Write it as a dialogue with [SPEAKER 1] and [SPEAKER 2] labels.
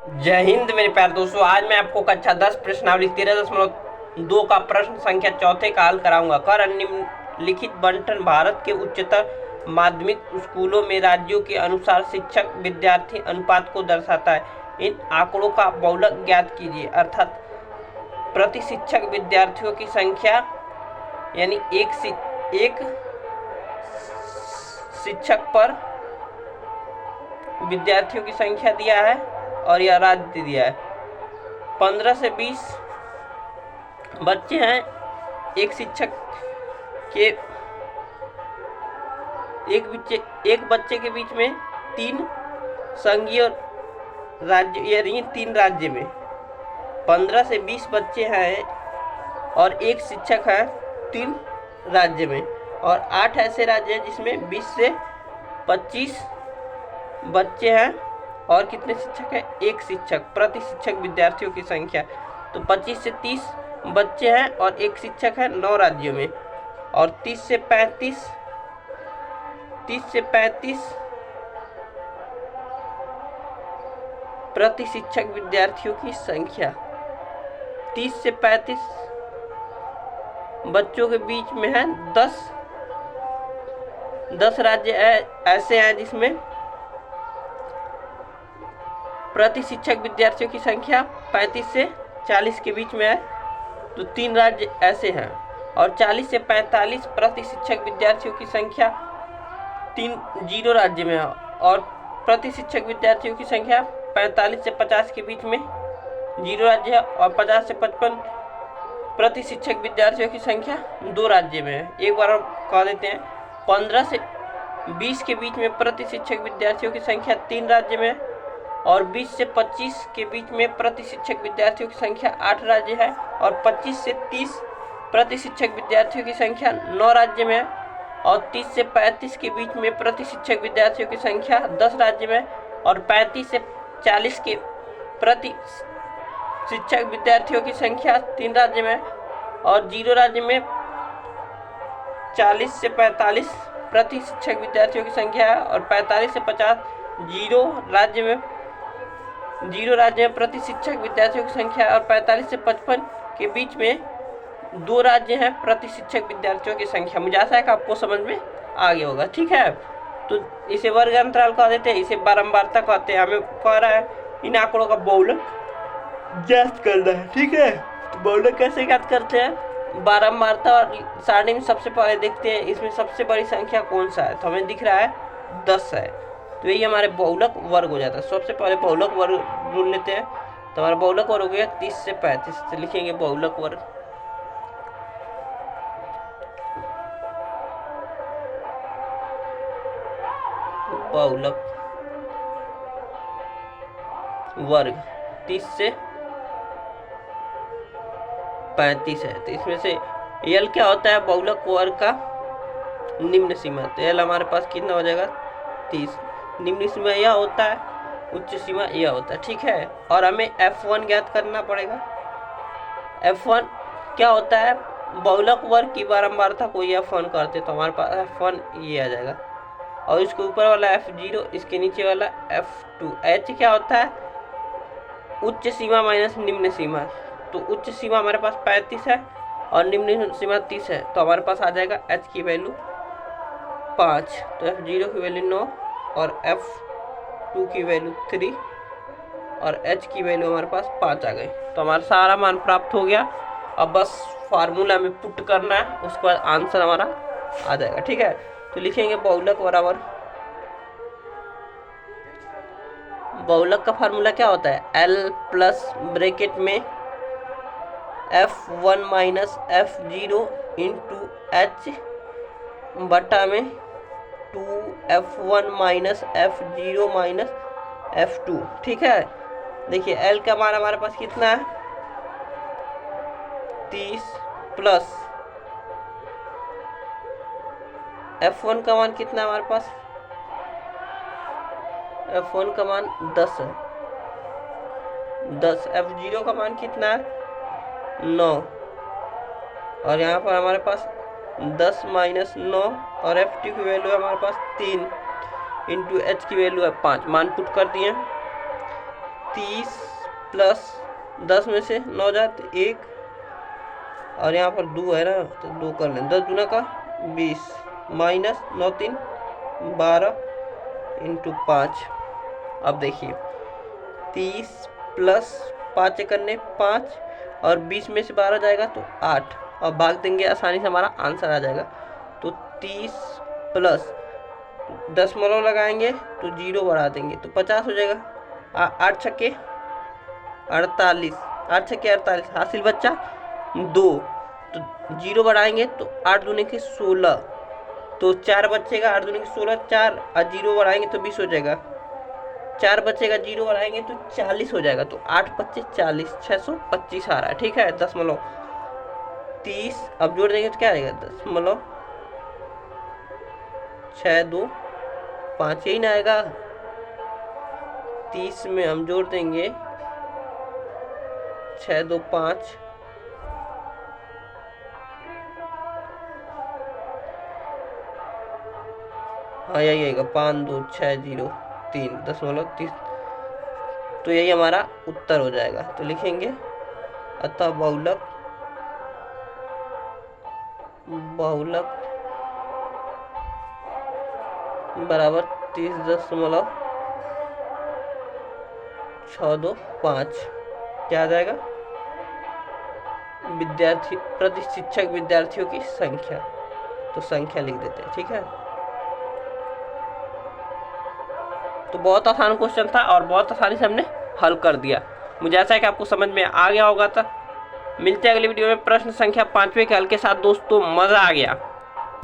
[SPEAKER 1] जय हिंद मेरे प्यारे दोस्तों। आज मैं आपको कक्षा 10 प्रश्नावली 13.2 का प्रश्न संख्या चौथे का हल कराऊंगा। कर निम्नलिखित बंटन भारत के उच्चतर माध्यमिक स्कूलों में राज्यों के अनुसार शिक्षक विद्यार्थी अनुपात को दर्शाता है। इन आंकड़ों का बहुलक ज्ञात कीजिए, अर्थात प्रति शिक्षक विद्यार्थियों की संख्या, यानी एक शिक्षक पर विद्यार्थियों की संख्या दिया है और यह राज्य दिया है। 15 से 20 बच्चे हैं। एक शिक्षक के एक बच्चे के बीच में 3 संघीय राज्य, यानी 3 राज्य में 15 से 20 बच्चे हैं और एक शिक्षक है 3 राज्य में, और 8 ऐसे राज्य हैं जिसमें 20 से 25 बच्चे हैं और कितने शिक्षक हैं? एक शिक्षक। प्रति शिक्षक विद्यार्थियों की संख्या, तो 25 से 30 बच्चे हैं और एक शिक्षक है 9 राज्यों में, और 30 से 35 प्रति शिक्षक विद्यार्थियों की संख्या। 30 से 35 बच्चों के बीच में है 10 राज्य ऐसे हैं जिसमें प्रति शिक्षक विद्यार्थियों की संख्या 35 से 40 के बीच में है, तो 3 राज्य ऐसे हैं। और 40 से 45 प्रति शिक्षक विद्यार्थियों की संख्या 0 राज्य में है, और प्रति शिक्षक विद्यार्थियों की संख्या 45 से 50 के बीच में 0 राज्य है, और 50 से 55 प्रति शिक्षक विद्यार्थियों की संख्या 2 राज्य में है। एक बार हम कह देते हैं, 15 से 20 के बीच में प्रति शिक्षक विद्यार्थियों की संख्या 3 राज्य में है, और 20 से 25 के बीच में प्रति शिक्षक विद्यार्थियों की संख्या 8 राज्य है, और 25 से 30 प्रति शिक्षक विद्यार्थियों की संख्या 9 राज्य में है, और 30 से 35 के बीच में प्रति शिक्षक विद्यार्थियों की संख्या 10 राज्य में, और 35 से 40 के प्रति शिक्षक विद्यार्थियों की संख्या 3 राज्य में, और 0 राज्य में 40 से 45 प्रति शिक्षक विद्यार्थियों की संख्या है, और 45 से 50 0 राज्य में प्रति शिक्षक विद्यार्थियों की संख्या, और 45 से 55 के बीच में 2 राज्य हैं प्रति शिक्षक विद्यार्थियों की संख्या। मुझे आशा है कि आपको समझ में आ गया होगा। ठीक है, तो इसे वर्ग अंतराल कह देते हैं, इसे बारंबारता कहते हैं। हमें कह रहा है इन आंकड़ों का बहुलक ज्ञात करना है। ठीक है, तो बहुलक कैसे ज्ञात करते हैं? बारंबारता और सारणी में सबसे पहले देखते हैं इसमें सबसे बड़ी संख्या कौन सा है, तो हमें दिख रहा है 10 है, तो यही हमारे बहुलक वर्ग हो जाता है। सबसे पहले बहुलक वर्ग ढूंढ लेते हैं, तो हमारा बहुलक वर्ग हो गया 30 से 35, तो लिखेंगे बहुलक वर्ग। बहुलक वर्ग 30 से 35 है, तो इसमें से यल क्या होता है? बहुलक वर्ग का निम्न सीमा, तो यल हमारे पास कितना हो जाएगा? 30। निम्न सीमा यह होता है, उच्च सीमा यह होता है। ठीक है, और हमें F1 ज्ञात करना पड़ेगा। F1 क्या होता है? बहुलक वर्ग की बारंबारता को F1 करते, तो हमारे पास F1 ये आ जाएगा, और इसके ऊपर वाला F0, इसके नीचे वाला F2। H क्या होता है? उच्च सीमा माइनस निम्न सीमा, तो उच्च सीमा हमारे पास 35 है और निम्न सीमा 30 है, तो हमारे पास आ जाएगा H की वैल्यू 5, तो F0 की वैल्यू 9 और F2 की वैल्यू 3 और H की वैल्यू हमारे पास 5 आ गई। तो हमारा सारा मान प्राप्त हो गया। अब बस फार्मूला में पुट करना है, उसके बाद आंसर हमारा आ जाएगा। ठीक है, तो लिखेंगे बहुलक बराबर, बहुलक का फार्मूला क्या होता है? L प्लस ब्रैकेट में F1 minus F0 into H बटा में 2F1 minus F0 minus F2। ठीक है, देखिए L का मान हमारे पास कितना है? 30 प्लस F1 का मान कितना है हमारे पास? F1 का मान 10 है, 10। F0 का मान कितना है? 9, और यहाँ पर हमारे पास 10 माइनस 9, और F2 की वैल्यू है हमारे पास 3 इंटू H की वैल्यू है 5। मान पुट कर दिए, 30 प्लस 10 में से 9 जाते 1, और यहाँ पर 2 है ना, तो 2 कर लें। 10 दूना का 20 माइनस 9 3 12 इंटू 5। अब देखिए 30 प्लस 5 करने 5, और 20 में से 12 जाएगा तो 8, और भाग देंगे, आसानी से हमारा आंसर आ जाएगा। तो 30 प्लस दशमलव लगाएंगे तो 0 बढ़ा देंगे तो 50 हो जाएगा। 8 छक्के 48, 8 छक्के 48, हासिल बच्चा 2, तो 0 बढ़ाएंगे तो 8 दूने के 16, तो 4 बचेगा। 8 दूने के 16, 4 और 0 बढ़ाएंगे तो 20 हो जाएगा। 4 बचेगा, 0 बढ़ाएंगे तो 40 हो जाएगा। तो 8 25 40, 625 आ रहा है। ठीक है, दशमलव 30 अब जोड़ देंगे तो क्या आएगा, दशमलव 6 2 5, यही ना आएगा। 30 में हम जोड़ देंगे 6 2 5, हाँ यही आएगा 5 2 6 0 3 दशमलव 30। तो यही हमारा उत्तर हो जाएगा। तो लिखेंगे अतः बहुलक बराबर 30.625। क्या आ जाएगा, विद्यार्थी प्रति शिक्षक विद्यार्थियों की संख्या। तो संख्या लिख देते हैं। ठीक है, तो बहुत आसान क्वेश्चन था और बहुत आसानी से हमने हल कर दिया। मुझे ऐसा है कि आपको समझ में आ गया होगा। था मिलते हैं अगली वीडियो में प्रश्न संख्या 5वें के हल के साथ। दोस्तों मज़ा आ गया।